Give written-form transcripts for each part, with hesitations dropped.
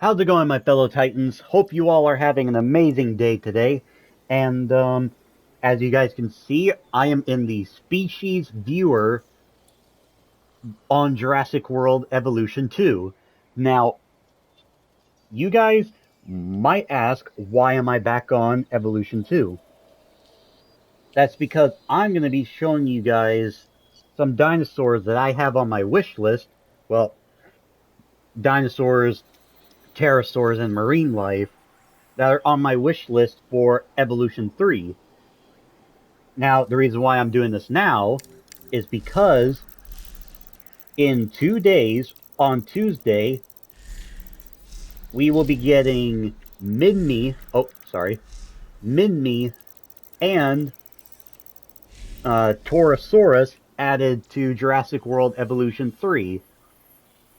How's it going, my fellow Titans? Hope you all are having an amazing day today. And as you guys can see, I am in the Species Viewer on Jurassic World Evolution 2. Now, you guys might ask, why am I back on Evolution 2? That's because I'm going to be showing you guys some dinosaurs that I have on my wish list. Well, dinosaurs, pterosaurs, and marine life that are on my wish list for Evolution 3. Now, the reason why I'm doing this now is because in 2 days, on Tuesday, we will be getting Minmi and Torosaurus added to Jurassic World Evolution 3.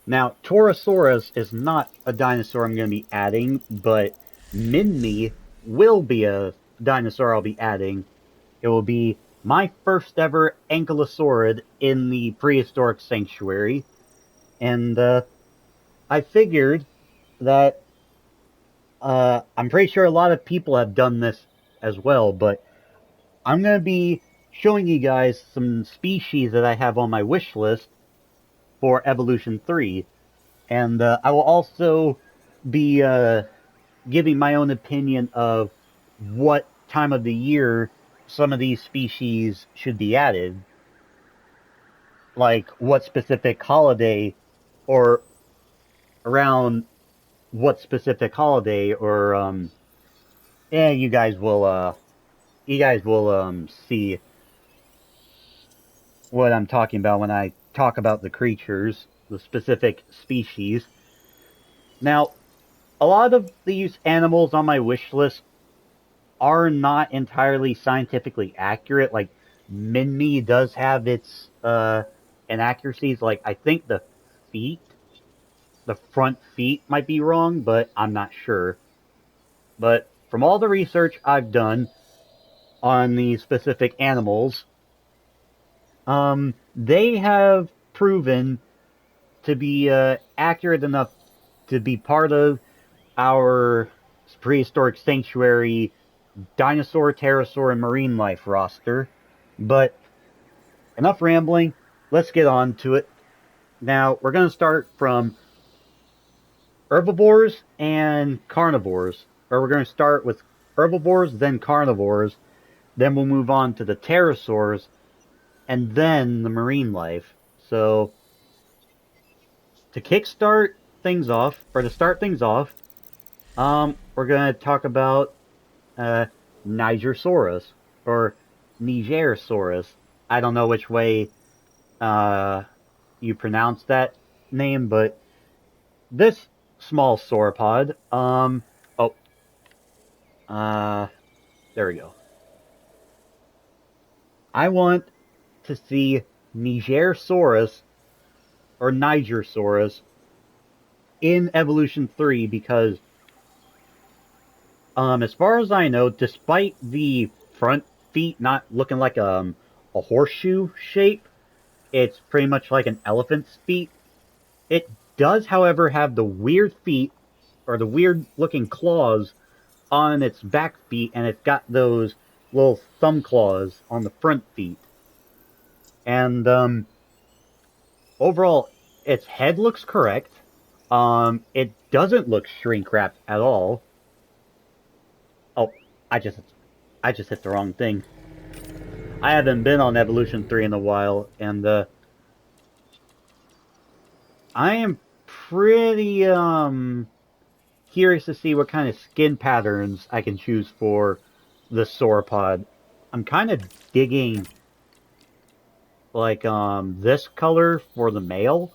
Now, Torosaurus is not a dinosaur I'm going to be adding, but Minmi will be a dinosaur I'll be adding. It will be my first ever ankylosaurid in the prehistoric sanctuary, and I figured that I'm pretty sure a lot of people have done this as well, but I'm going to be showing you guys some species that I have on my wish list for Evolution 3, and I will also be giving my own opinion of what time of the year some of these species should be added, like what specific holiday or around what specific holiday or yeah, you guys will see what I'm talking about when I talk about the creatures, the specific species. Now, a lot of these animals on my wish list are not entirely scientifically accurate. Like Minmi does have its inaccuracies. Like I think feet, the front feet might be wrong, but I'm not sure. But from all the research I've done on the specific animals, they have proven to be accurate enough to be part of our prehistoric sanctuary dinosaur, pterosaur, and marine life roster. But enough rambling. Let's get on to it. Now, we're going to start from herbivores and carnivores. Or we're going to start with herbivores, then carnivores. Then we'll move on to the pterosaurs, and then the marine life. So, to kickstart things off, or to start things off, we're going to talk about uh, Nigersaurus, or Nigersaurus. I don't know which way uh, you pronounce that name, but this small sauropod, oh, uh, there we go. I want to see Nigersaurus or Nigersaurus in Evolution 3 because, as far as I know, despite the front feet not looking like a horseshoe shape, it's pretty much like an elephant's feet. It does, however, have the weird feet or the weird looking claws on its back feet, and it's got those little thumb claws on the front feet. And overall, its head looks correct. It doesn't look shrink wrapped at all. Oh, I just I just hit the wrong thing. I haven't been on Evolution 3 in a while, and I am pretty curious to see what kind of skin patterns I can choose for the sauropod. I'm kind of digging like this color for the male,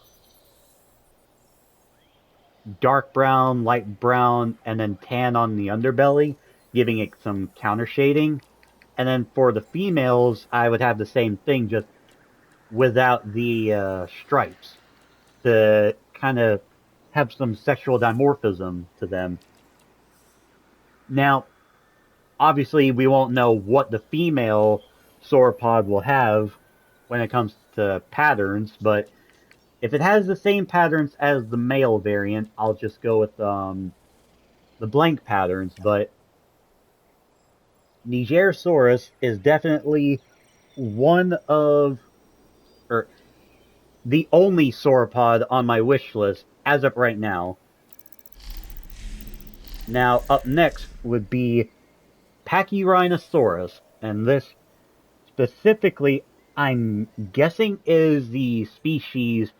dark brown, light brown, and then tan on the underbelly, giving it some counter shading. And then for the females, I would have the same thing, just without the stripes, to kind of have some sexual dimorphism to them. Now, obviously, we won't know what the female sauropod will have when it comes to patterns, but if it has the same patterns as the male variant, I'll just go with the blank patterns. But Nigersaurus is definitely one of, or the only sauropod on my wish list as of right now. Now, up next would be Pachyrhinosaurus, and this specifically, I'm guessing, is the species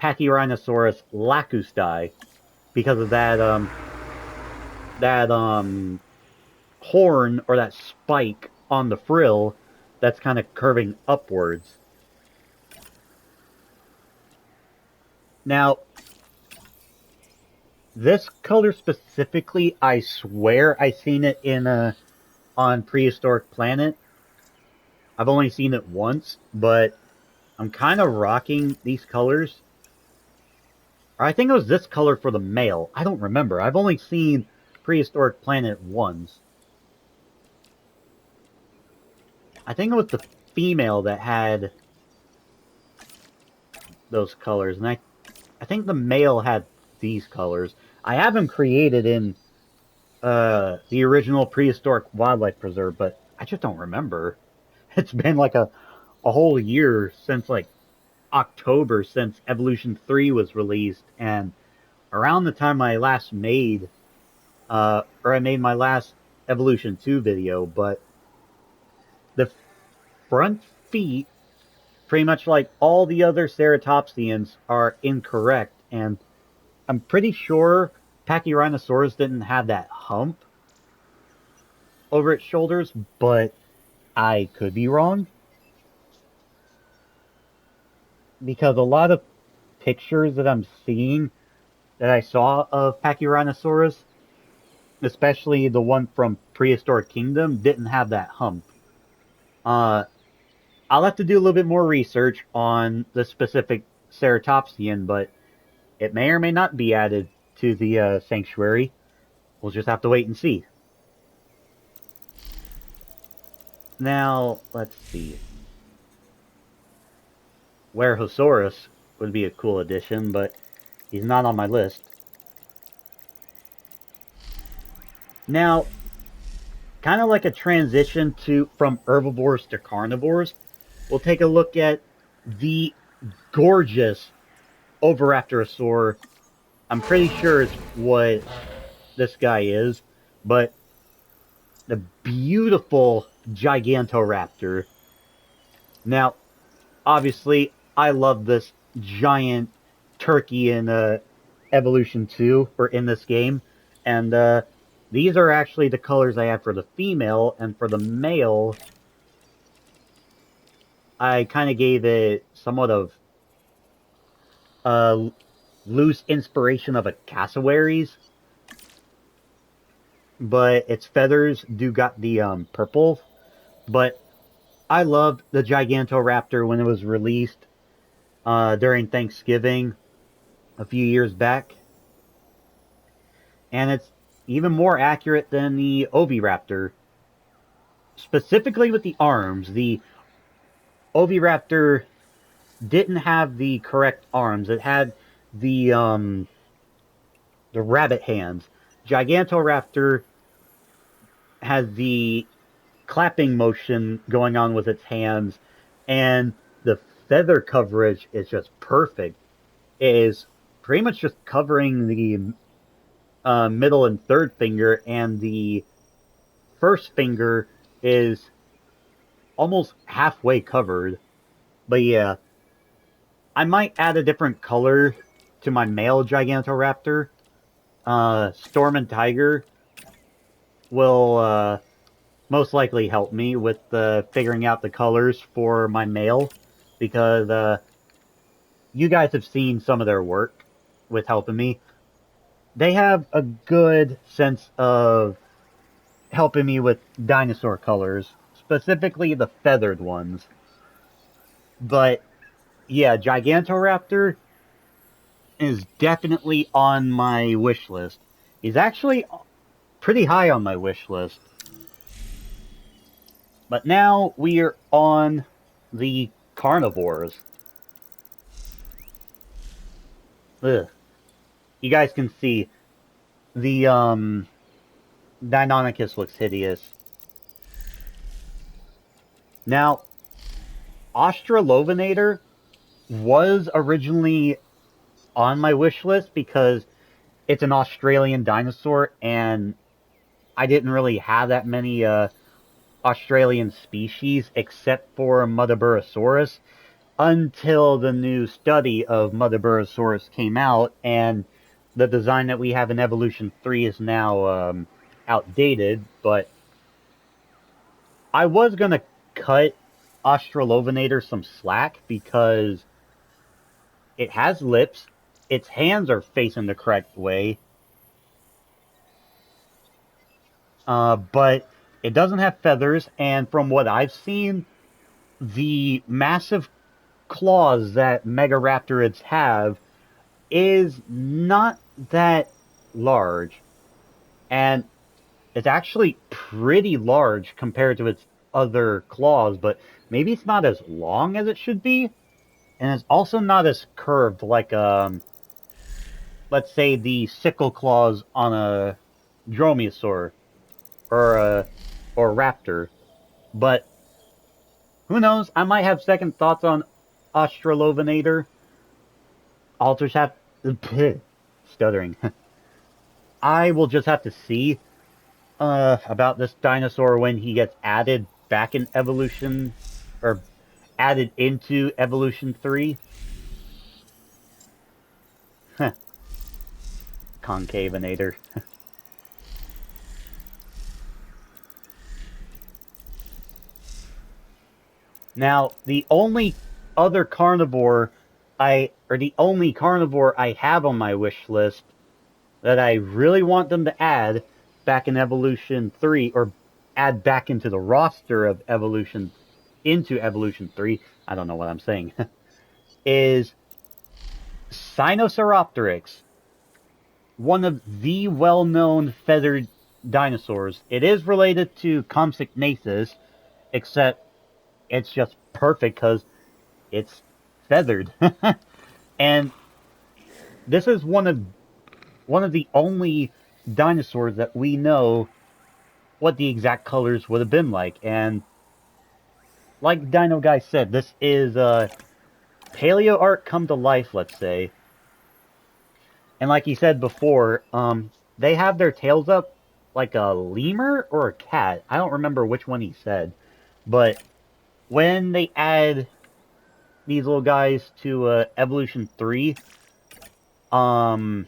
Pachyrhinosaurus lacusti because of that horn or that spike on the frill that's kind of curving upwards. Now, this color specifically, I swear I seen it in on Prehistoric Planet. I've only seen it once, but I'm kind of rocking these colors. Or I think it was this color for the male. I don't remember. I've only seen Prehistoric Planet once. I think it was the female that had those colors, and I think the male had these colors. I have them created in the original Prehistoric Wildlife Preserve, but I just don't remember. It's been like a whole year since like October since Evolution 3 was released, and around the time I last made or I made my last Evolution 2 video, but the front feet, pretty much like all the other ceratopsians, are incorrect, and I'm pretty sure Pachyrhinosaurus didn't have that hump over its shoulders, but I could be wrong because a lot of pictures that I'm seeing that I saw of Pachyrhinosaurus, especially the one from Prehistoric Kingdom, didn't have that hump. Uh, I'll have to do a little bit more research on the specific ceratopsian, but it may or may not be added to the sanctuary. We'll just have to wait and see. Now, let's see. Werehosaurus would be a cool addition, but he's not on my list. Now, kind of like a transition from herbivores to carnivores, we'll take a look at the gorgeous Oviraptorosaur. I'm pretty sure it's what this guy is, but the beautiful Gigantoraptor. Now, obviously, I love this giant turkey in Evolution 2, or in this game, and these are actually the colors I have for the female, and for the male, I kind of gave it somewhat of a loose inspiration of a cassowaries, but its feathers do got the purple. But I loved the Gigantoraptor when it was released during Thanksgiving a few years back, and it's even more accurate than the Oviraptor, specifically with the arms. The Oviraptor didn't have the correct arms. It had the rabbit hands. Gigantoraptor has the clapping motion going on with its hands, and the feather coverage is just perfect. It is pretty much just covering the middle and third finger, and the first finger is almost halfway covered. But yeah, I might add a different color to my male Gigantoraptor. Storm and Tiger will most likely help me with figuring out the colors for my male, because you guys have seen some of their work with helping me. They have a good sense of helping me with dinosaur colors, specifically the feathered ones. But yeah, Gigantoraptor is definitely on my wish list. He's actually pretty high on my wish list. But now we're on the carnivores. ugh, you guys can see the Deinonychus looks hideous. Now, Australopithecus was originally on my wish list because it's an Australian dinosaur, and I didn't really have that many Australian species except for Muttaburrasaurus until the new study of Muttaburrasaurus came out, and the design that we have in Evolution 3 is now outdated. But I was going to cut Australopithecus some slack because it has lips, its hands are facing the correct way, but it doesn't have feathers, and from what I've seen, the massive claws that Megaraptorids have is not that large, and it's actually pretty large compared to its other claws, but maybe it's not as long as it should be, and it's also not as curved like, let's say the sickle claws on a dromaeosaur or a raptor. But who knows? I might have second thoughts on Australopithecus. I'll just have stuttering. I will just have to see about this dinosaur when he gets added back in evolution, or added into Evolution 3. Concavinator. Now, the only carnivore I have on my wish list that I really want them to add back in Evolution 3, or add back into the roster of Evolution, into Evolution 3, I don't know what I'm saying, is Sinosauropteryx, one of the well-known feathered dinosaurs. It is related to Compsognathus, except it's just perfect because it's feathered. And this is one of the only dinosaurs that we know what the exact colors would have been like. And like Dino Guy said, this is paleo art come to life, let's say. And like he said before, they have their tails up like a lemur or a cat. I don't remember which one he said. But when they add these little guys to Evolution 3, I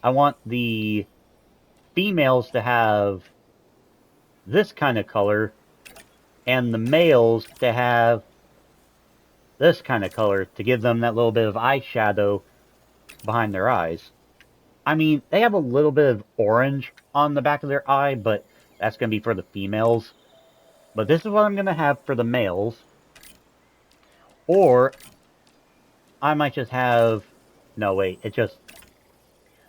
want the females to have this kind of color, and the males to have this kind of color to give them that little bit of eyeshadow behind their eyes. I mean, they have a little bit of orange on the back of their eye, but that's going to be for the females. But this is what I'm going to have for the males. Or I might just have... No, wait, it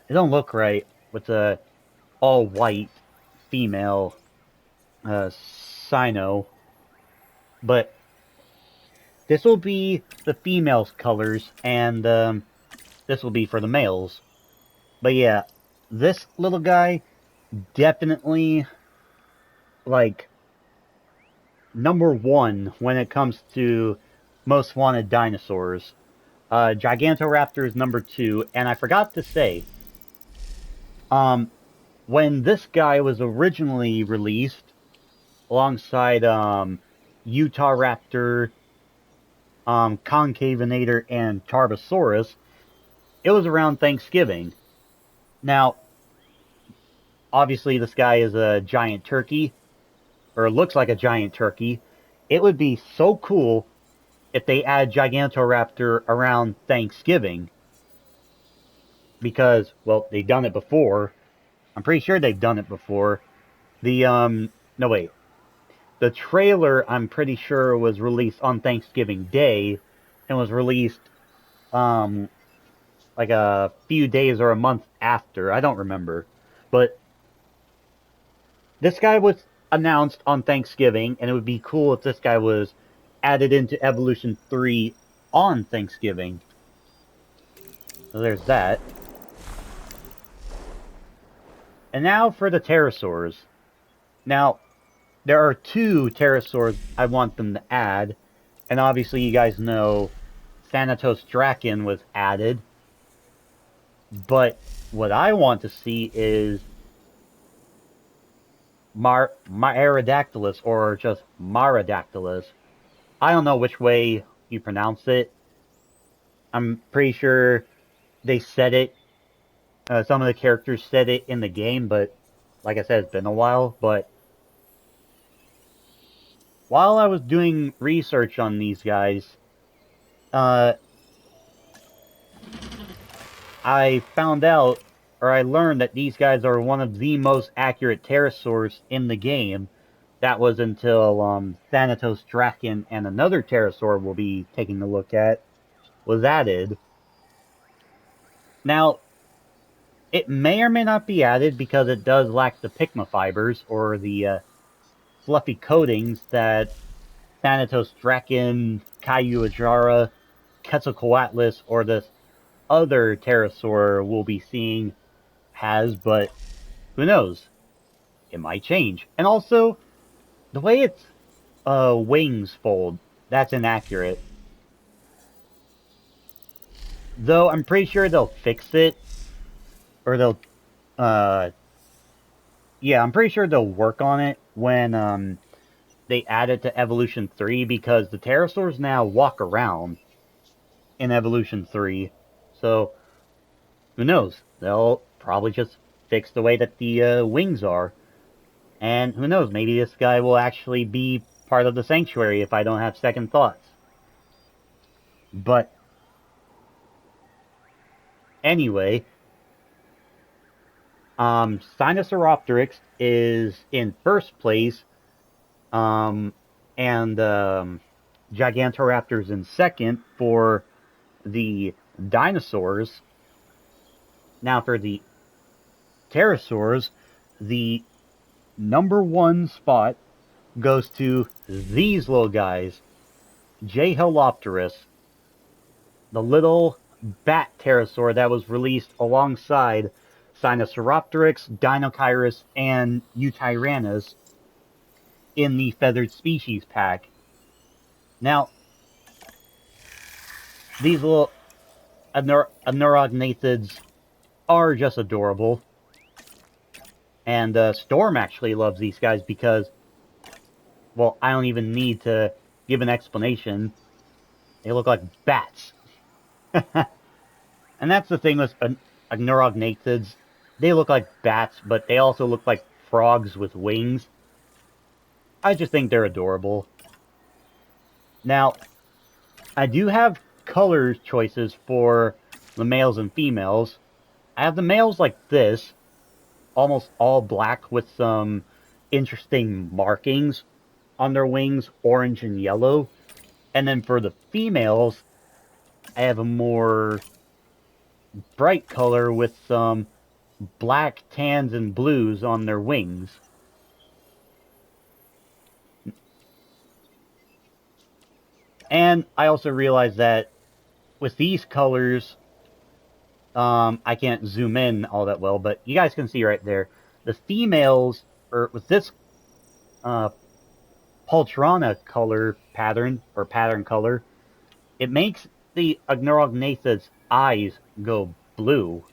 don't look right with the all-white female Sino. But this will be the females' colors, and this will be for the males. But yeah, this little guy, definitely, like, #1 when it comes to most wanted dinosaurs. Gigantoraptor is #2, and I forgot to say, when this guy was originally released, alongside Utahraptor, Concavinator, and Tarbosaurus, it was around Thanksgiving. Now, obviously this guy is a giant turkey, or looks like a giant turkey. It would be so cool if they add Gigantoraptor around Thanksgiving, because, well, they've done it before. I'm pretty sure they've done it before. No wait. The trailer, I'm pretty sure, was released on Thanksgiving Day, and was released, like a few days or a month after. I don't remember. But this guy was announced on Thanksgiving, and it would be cool if this guy was added into Evolution 3 on Thanksgiving. So there's that. And now for the pterosaurs. Now, there are two pterosaurs I want them to add. And obviously you guys know Thanatos Draken was added. But what I want to see is Myarodactylus, or just Marodactylus. I don't know which way you pronounce it. I'm pretty sure they said it. Some of the characters said it in the game, but like I said, it's been a while. But while I was doing research on these guys, uh, I found out, or I learned that these guys are one of the most accurate pterosaurs in the game. That was until Thanatos Draken and another pterosaur we'll be taking a look at was added. Now, it may or may not be added because it does lack the pigma fibers or the fluffy coatings that Thanatos Draken, Caillou Ajara, Quetzalcoatlus, or this other pterosaur we'll be seeing has, but who knows? It might change. And also, the way its wings fold, that's inaccurate. Though I'm pretty sure they'll fix it, or they'll, uh, yeah, I'm pretty sure they'll work on it when they add it to Evolution 3, because the pterosaurs now walk around in Evolution 3. So, who knows? They'll probably just fix the way that the wings are. And who knows, maybe this guy will actually be part of the Sanctuary if I don't have second thoughts. But, anyway, Sinosauropteryx is in first place, and Gigantoraptor's in second for the dinosaurs. Now for the pterosaurs, the number one spot goes to these little guys. J.Holopterus, the little bat pterosaur that was released alongside Sinosauropteryx, Dinochirus, and Eutyrannus in the Feathered Species pack. Now, these little Neurognathids are just adorable. And Storm actually loves these guys because, well, I don't even need to give an explanation. They look like bats. And that's the thing with Neurognathids. They look like bats, but they also look like frogs with wings. I just think they're adorable. Now, I do have color choices for the males and females. I have the males like this, almost all black with some interesting markings on their wings, orange and yellow. And then for the females, I have a more bright color with some black, tans, and blues on their wings. And I also realized that with these colors, I can't zoom in all that well, but you guys can see right there. The females, or with this Pultrana color pattern, or pattern color, it makes the Agnerognatha's eyes go blue.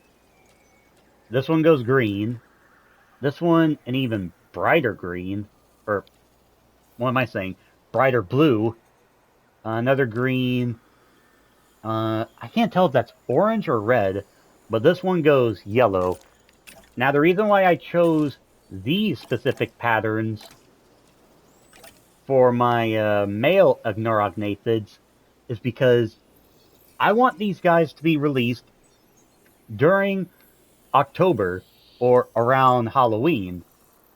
This one goes green. This one, an even brighter green. Or, what am I saying? Brighter blue. Another green. I can't tell if that's orange or red, but this one goes yellow. Now, the reason why I chose these specific patterns for my male Agnerognathids is because I want these guys to be released during October or around Halloween,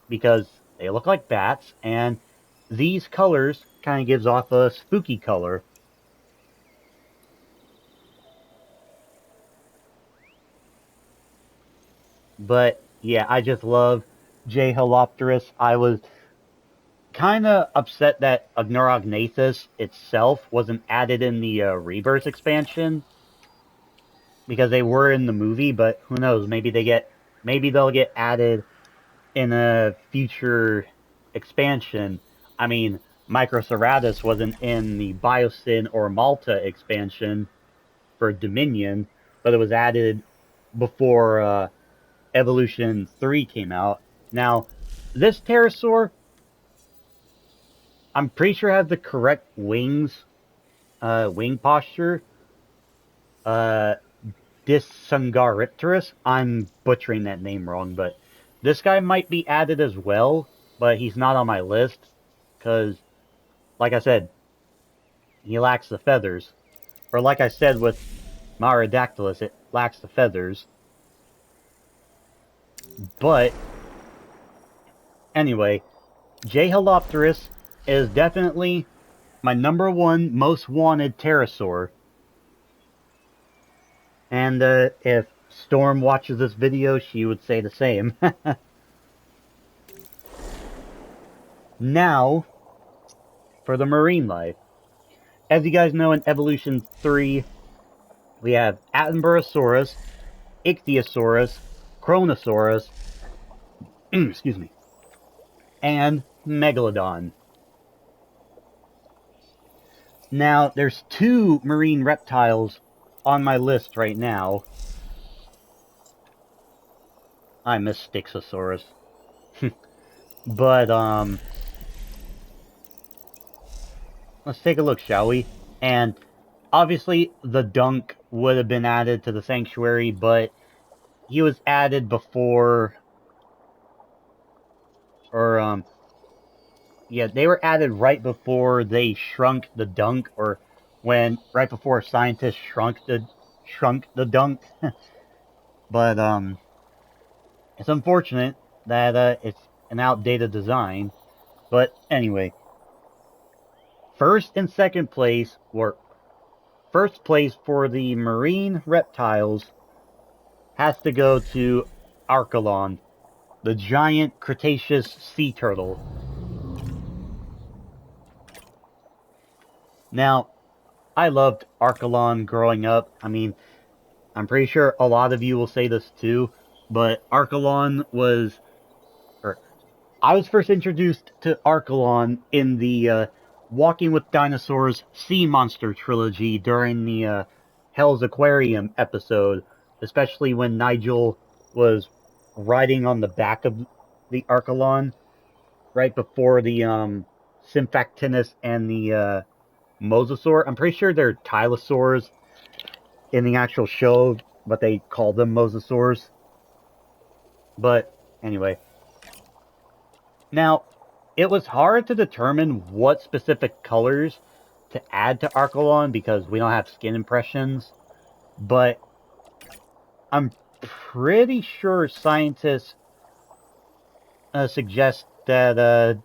because they look like bats, and these colors kind of gives off a spooky color. But yeah, I just love J.Holopterus. I was kind of upset that Agnerognathes itself wasn't added in the Rebirth expansion. because they were in the movie, but who knows? Maybe they'll get added in a future expansion. I mean, Microceratus wasn't in the Biosyn or Malta expansion for Dominion, but it was added before Evolution 3 came out. Now, this pterosaur, I'm pretty sure has the correct wing posture. Uh, Dysungaripterus. I'm butchering that name wrong, but this guy might be added as well, but he's not on my list because, like I said, he lacks the feathers. Or like I said with Maurodactylus, it lacks the feathers. But anyway, Jhalopterus is definitely my #1 most wanted pterosaur. And if Storm watches this video, she would say the same. Now, for the marine life. As you guys know, in Evolution 3, we have Attenborosaurus, Ichthyosaurus, Kronosaurus, excuse me, and Megalodon. Now, there's 2 marine reptiles on my list right now. I miss Styxosaurus. But, let's take a look, shall we? And obviously, the Dunk would have been added to the Sanctuary, but he was added before, or, yeah, they were added right before they shrunk the Dunk, or right before scientists shrunk the Dunk. But, it's unfortunate that, it's an outdated design. But anyway, first and second place were first place for the marine reptiles has to go to Archelon, the giant Cretaceous sea turtle. Now, I loved Archelon growing up. I mean, I'm pretty sure a lot of you will say this too, but Archelon was, or I was first introduced to Archelon in the Walking with Dinosaurs Sea Monster trilogy during the Hell's Aquarium episode, especially when Nigel was riding on the back of the Archelon right before the Symphacinus and the Mosasaur. I'm pretty sure they're Tylosaurs in the actual show, but they call them Mosasaurs. But anyway, now it was hard to determine what specific colors to add to Archelon because we don't have skin impressions, but I'm pretty sure scientists suggest that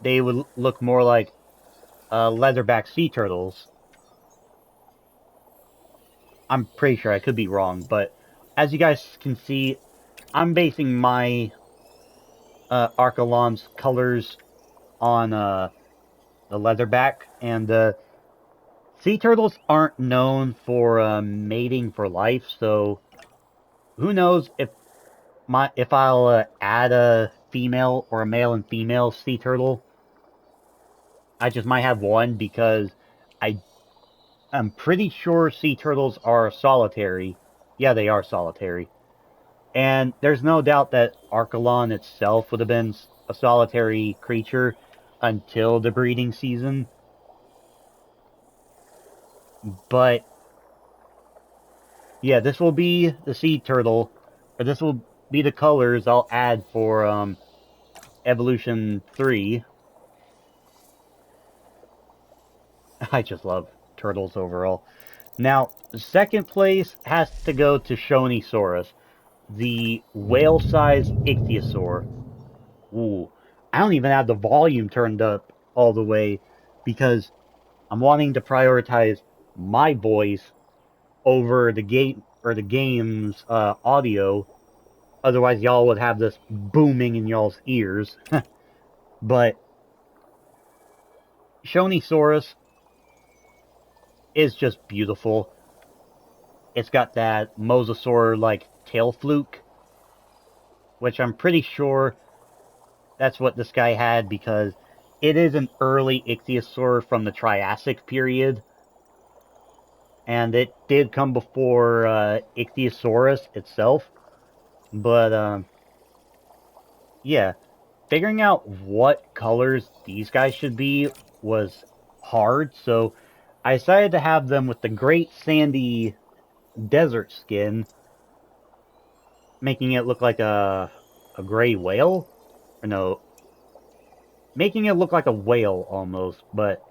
they would look more like leatherback sea turtles. I'm pretty sure, I could be wrong, but as you guys can see, I'm basing my Archelon's colors on the leatherback, and sea turtles aren't known for mating for life, so who knows if I'll add a female or a male and female sea turtle. I just might have one because I'm pretty sure sea turtles are solitary. Yeah, they are solitary. And there's no doubt that Archelon itself would have been a solitary creature until the breeding season. But yeah, this will be the sea turtle, or this will be the colors I'll add for Evolution 3. I just love turtles overall. Now, second place has to go to Shonisaurus, the whale-sized ichthyosaur. Ooh, I don't even have the volume turned up all the way because I'm wanting to prioritize my voice over the game's audio. Otherwise, y'all would have this booming in y'all's ears. But Shonisaurus is just beautiful. it's got that mosasaur-like tail fluke, which I'm pretty sure that's what this guy had because it is an early ichthyosaur from the Triassic period, and it did come before Ichthyosaurus itself. But yeah, figuring out what colors these guys should be was hard, so I decided to have them with the Great Sandy Desert skin, making it look like a gray whale. Or no, making it look like a whale almost, but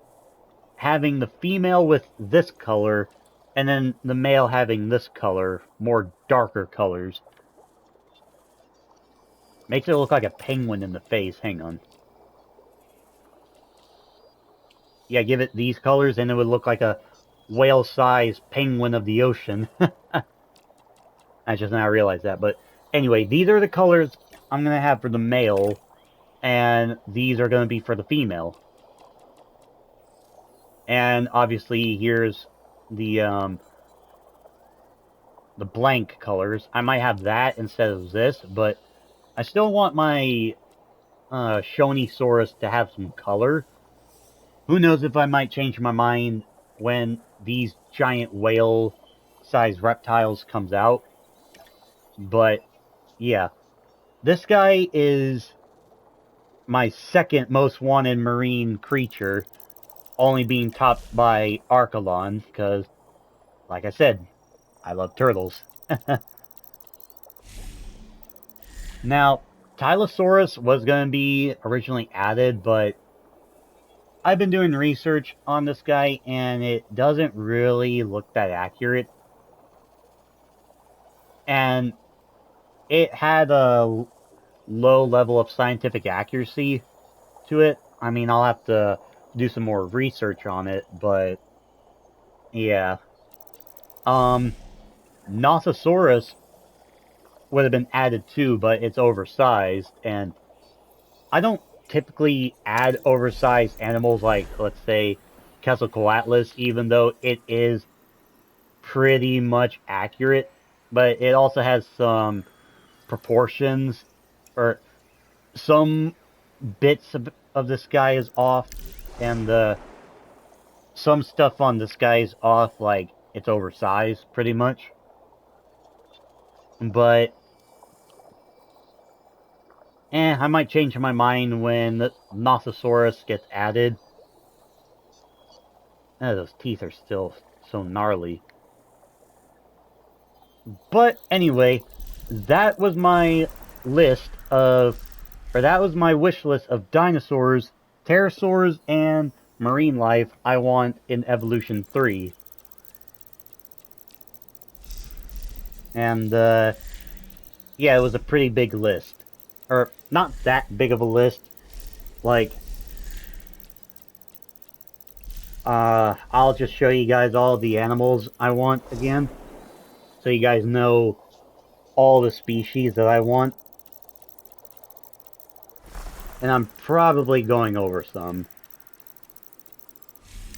having the female with this color and then the male having this color, more darker colors. Makes it look like a penguin in the face. Hang on. Yeah, give it these colors and it would look like a whale-sized penguin of the ocean. I just now realized that. But anyway, these are the colors I'm going to have for the male, and these are going to be for the female. And obviously, here's the blank colors. I might have that instead of this, but I still want my Shonisaurus to have some color. Who knows if I might change my mind when these giant whale-sized reptiles comes out. But, yeah. This guy is my second most wanted marine creature, only being topped by Archelon, because, like I said, I love turtles. Now, Tylosaurus was going to be originally added, but I've been doing research on this guy, and it doesn't really look that accurate. And it had a low level of scientific accuracy to it. I mean, I'll have to do some more research on it, but yeah. Nothosaurus would have been added too, but it's oversized, and I don't typically add oversized animals like, let's say, Quetzalcoatlus, even though it is pretty much accurate, but it also has some proportions, or some bits of this guy is off, and some stuff on this guy is off, like it's oversized pretty much. But I might change my mind when the Nothosaurus gets added. Those teeth are still so gnarly. But anyway, that was my list of, or that was my wish list of dinosaurs, pterosaurs, and marine life I want in Evolution 3. And, yeah, it was a pretty big list. Or, not that big of a list. Like, I'll just show you guys all the animals I want again. So you guys know all the species that I want. And I'm probably going over some.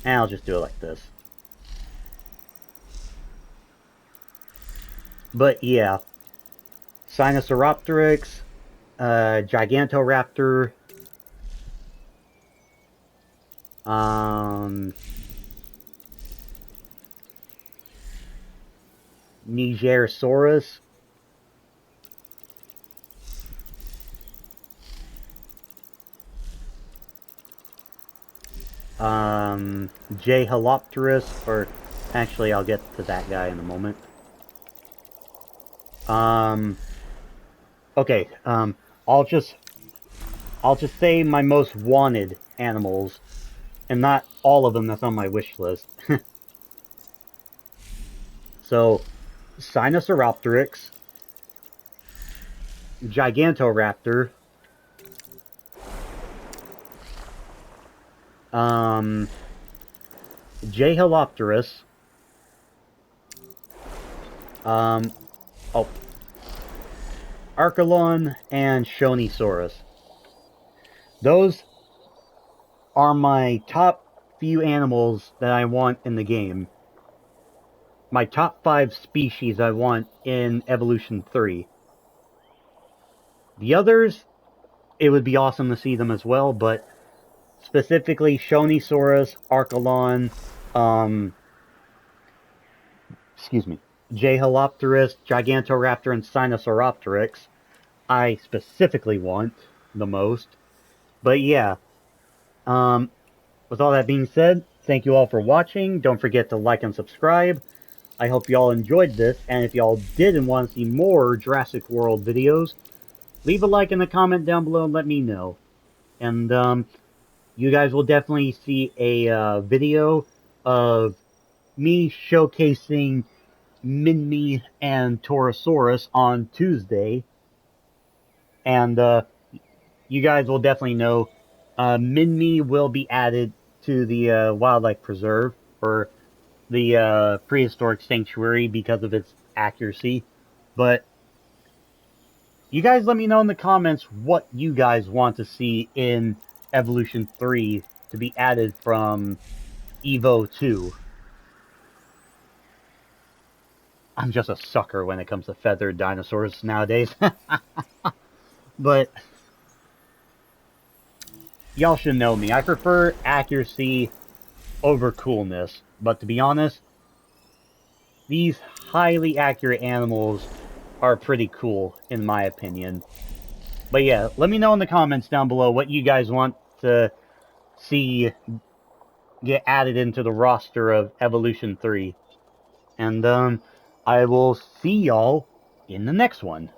And I'll just do it like this. But yeah. Sinosauropteryx, Gigantoraptor, Nigersaurus, Jhalopterus, or actually I'll get to that guy in a moment. Okay, I'll just say my most wanted animals, and not all of them that's on my wish list. So, Sinosauropteryx, Gigantoraptor, Jhalopterus, Archelon, and Shonisaurus. Those are my top few animals that I want in the game. my top 5 species I want in Evolution 3. The others, it would be awesome to see them as well, but specifically Shonisaurus, Archelon, excuse me, Jhalopterus, Gigantoraptor, and Sinosauropteryx, I specifically want the most. But yeah, with all that being said, thank you all for watching. Don't forget to like and subscribe. I hope you all enjoyed this, and if y'all did and want to see more Jurassic World videos, leave a like and a comment down below and let me know. And you guys will definitely see a video of me showcasing Minmi and Torosaurus on Tuesday. And you guys will definitely know Minmi will be added to the wildlife preserve, or the prehistoric sanctuary, because of its accuracy. But you guys let me know in the comments what you guys want to see in Evolution 3 to be added from Evo 2. I'm just a sucker when it comes to feathered dinosaurs nowadays. But y'all should know me. I prefer accuracy over coolness. But to be honest, these highly accurate animals are pretty cool, in my opinion. But yeah, let me know in the comments down below what you guys want to see get added into the roster of Evolution 3. And I will see y'all in the next one.